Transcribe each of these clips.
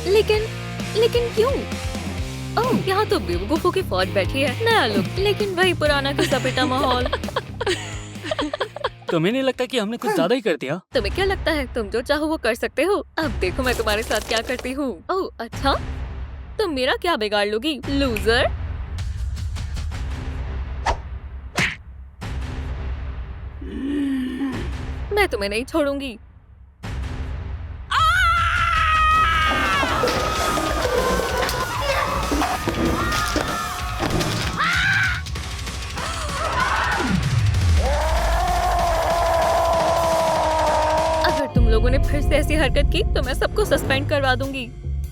लेकिन लेकिन क्यों? ओह, यहाँ तो बेवकूफों की फौज बैठी है। नया लुक, लेकिन वही पुराना घिसा पिटा माहौल। तुम्हें नहीं लगता कि हमने कुछ ज्यादा ही कर दिया? तुम्हें क्या लगता है तुम जो चाहो वो कर सकते हो? अब देखो मैं तुम्हारे साथ क्या करती हूँ। ओह अच्छा, तुम मेरा क्या बिगाड़ लोगी, लूजर? मैं तुम्हें नहीं छोड़ूंगी। अगर तुम लोगों ने फिर से ऐसी हरकत की तो मैं सबको सस्पेंड करवा दूंगी।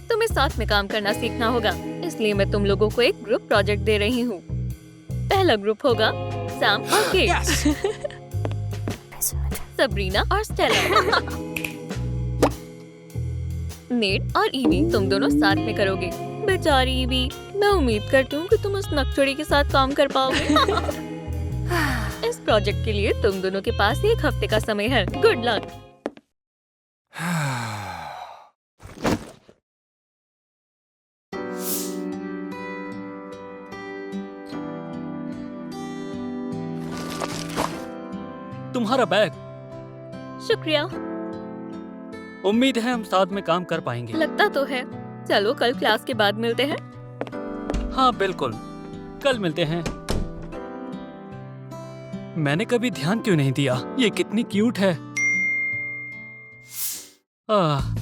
तुम्हें साथ में काम करना सीखना होगा, इसलिए मैं तुम लोगों को एक ग्रुप प्रोजेक्ट दे रही हूँ। पहला ग्रुप होगा सैम और केट, सबरीना और स्टेला, नेट और ईवी तुम दोनों साथ में करोगे। बेचारी ईवी, मैं उम्मीद करती हूँ कि तुम उस नकचड़ी के साथ काम कर पाओगे। इस प्रोजेक्ट के लिए तुम दोनों के पास 1 हफ्ते का समय है। Good luck. तुम्हारा बैग। शुक्रिया। उम्मीद है हम साथ में काम कर पाएंगे। लगता तो है। चलो कल क्लास के बाद मिलते हैं। हाँ बिल्कुल, कल मिलते हैं। मैंने कभी ध्यान क्यों नहीं दिया, ये कितनी क्यूट है।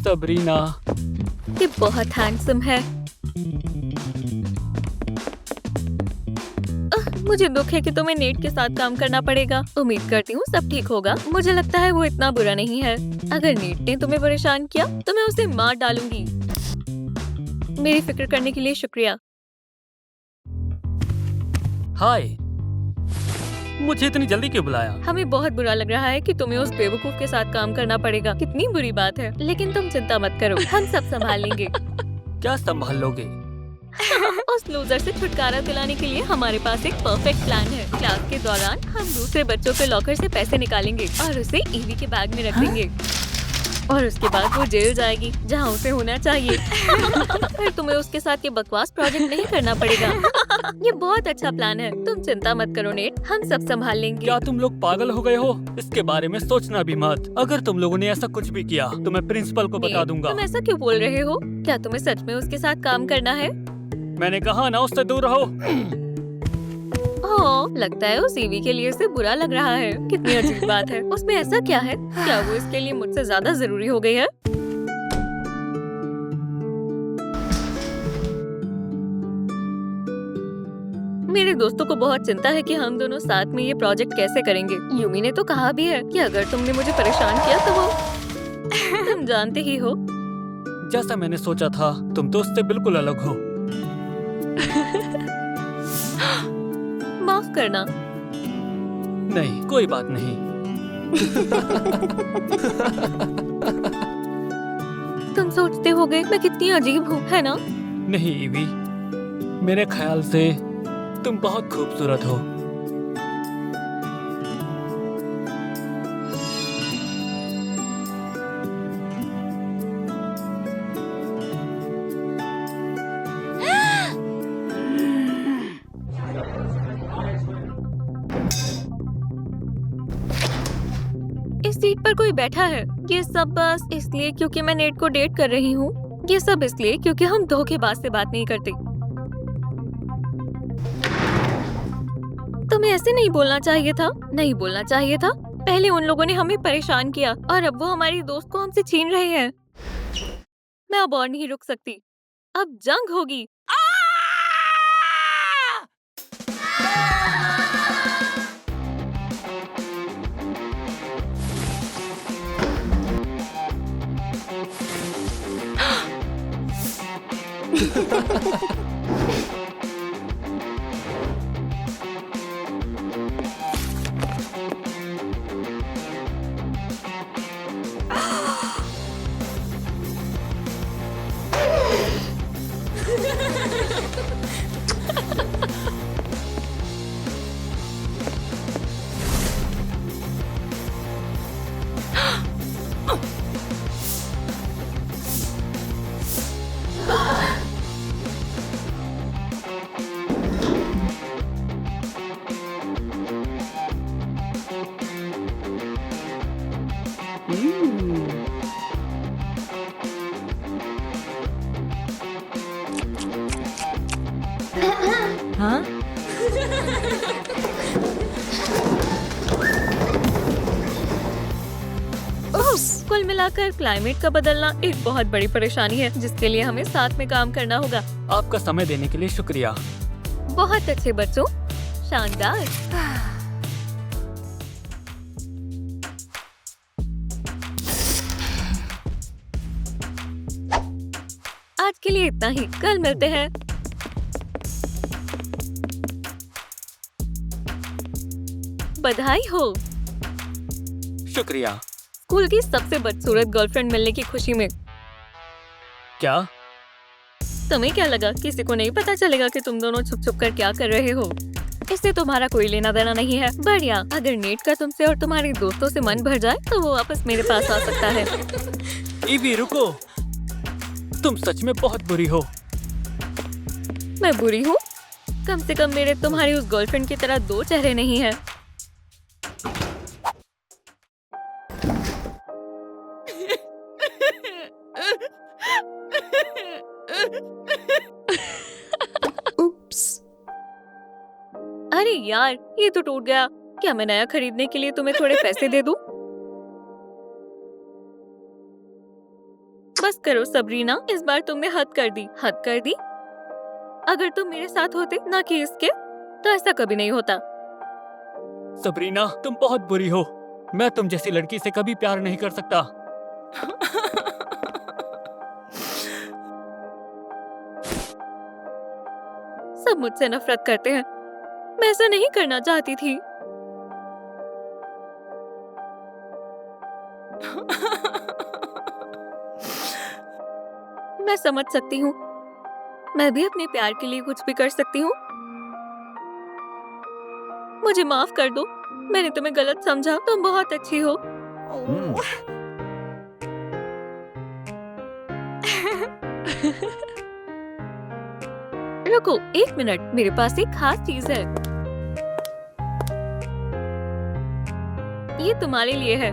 सबरीना, ये बहुत हैंडसम है। मुझे दुख है कि तुम्हें नेट के साथ काम करना पड़ेगा। उम्मीद करती हूँ सब ठीक होगा। मुझे लगता है वो इतना बुरा नहीं है। अगर नेट ने तुम्हें परेशान किया तो मैं उसे मार डालूंगी। मेरी फिक्र करने के लिए शुक्रिया। हाय, मुझे इतनी जल्दी क्यों बुलाया? हमें बहुत बुरा लग रहा है कि तुम्हें उस बेवकूफ के साथ काम करना पड़ेगा। कितनी बुरी बात है, लेकिन तुम चिंता मत करो, हम सब संभाल लेंगे। क्या संभाल लोगे? उस लूजर से छुटकारा दिलाने के लिए हमारे पास एक परफेक्ट प्लान है। क्लास के दौरान हम दूसरे बच्चों के लॉकर से पैसे निकालेंगे और उसे ईवी के बैग में रख देंगे। और उसके बाद वो जेल जाएगी, जहाँ उसे होना चाहिए। फिर तुम्हें उसके साथ ये बकवास प्रोजेक्ट नहीं करना पड़ेगा। ये बहुत अच्छा प्लान है, तुम चिंता मत करो नेट, हम सब संभाल लेंगे। क्या तुम लोग पागल हो गए हो? इसके बारे में सोचना भी मत। अगर तुम लोगों ने ऐसा कुछ भी किया तो मैं प्रिंसिपल को बता दूंगा। तुम ऐसा क्यों बोल रहे हो? क्या तुम्हें सच में उसके साथ काम करना है? मैंने कहा ना, उससे दूर रहो। लगता है उस ईवी के लिए उसे बुरा लग रहा है। कितनी अजीब बात है। उसमें ऐसा क्या है? क्या वो इसके लिए मुझसे ज्यादा जरूरी हो गई है? मेरे दोस्तों को बहुत चिंता है कि हम दोनों साथ में ये प्रोजेक्ट कैसे करेंगे। यूमी ने तो कहा भी है कि अगर तुमने मुझे परेशान किया तो वो तुम जानते ही हो। जैसा मैंने सोचा था, तुम तो उससे बिल्कुल अलग हो। माफ करना। नहीं, कोई बात नहीं। तुम सोचते होगे मैं कितनी अजीब हूँ, है ना? नहीं ईवी, मेरे ख्याल से तुम बहुत खूबसूरत हो। इस सीट पर कोई बैठा है। ये सब बस इसलिए क्योंकि मैं नेट को डेट कर रही हूँ। ये सब इसलिए क्योंकि हम धोखेबाज से बात नहीं करते। तुम्हें ऐसे नहीं बोलना चाहिए था। नहीं बोलना चाहिए था। पहले उन लोगों ने हमें परेशान किया और अब वो हमारी दोस्त को हमसे छीन रहे हैं। मैं अब और नहीं रुक सकती। अब जंग होगी। हाँ? कुल मिलाकर क्लाइमेट का बदलना एक बहुत बड़ी परेशानी है जिसके लिए हमें साथ में काम करना होगा। आपका समय देने के लिए शुक्रिया। बहुत अच्छे बच्चों, शानदार। आज के लिए इतना ही, कल मिलते हैं। बधाई हो। शुक्रिया। स्कूल की सबसे बदसूरत गर्लफ्रेंड मिलने की खुशी में। क्या? तुम्हें क्या लगा किसी को नहीं पता चलेगा कि तुम दोनों छुप छुप कर क्या कर रहे हो? इससे तुम्हारा कोई लेना देना नहीं है। बढ़िया, अगर नेट का तुमसे और तुम्हारे दोस्तों से मन भर जाए तो वो वापस मेरे पास आ सकता है। ईवी रुको, तुम सच में बहुत बुरी हो। मैं बुरी हूँ? कम से कम मेरे तुम्हारी उस गर्लफ्रेंड की तरह दो चेहरे नहीं है। अरे यार, ये तो टूट गया। क्या मैं नया खरीदने के लिए तुम्हें थोड़े पैसे दे दूं? बस करो सबरीना, इस बार तुमने हद कर दी। हद कर दी। अगर तुम मेरे साथ होते ना कि इसके, तो ऐसा कभी नहीं होता। सबरीना, तुम बहुत बुरी हो। मैं तुम जैसी लड़की से कभी प्यार नहीं कर सकता। सब मुझसे नफरत करते हैं। मैं ऐसा नहीं करना चाहती थी। मैं समझ सकती हूँ। मैं भी अपने प्यार के लिए कुछ भी कर सकती हूँ। मुझे माफ कर दो। मैंने तुम्हें गलत समझा। तुम बहुत अच्छी हो। रुको एक मिनट, मेरे पास एक खास चीज है। ये तुम्हारे लिए है।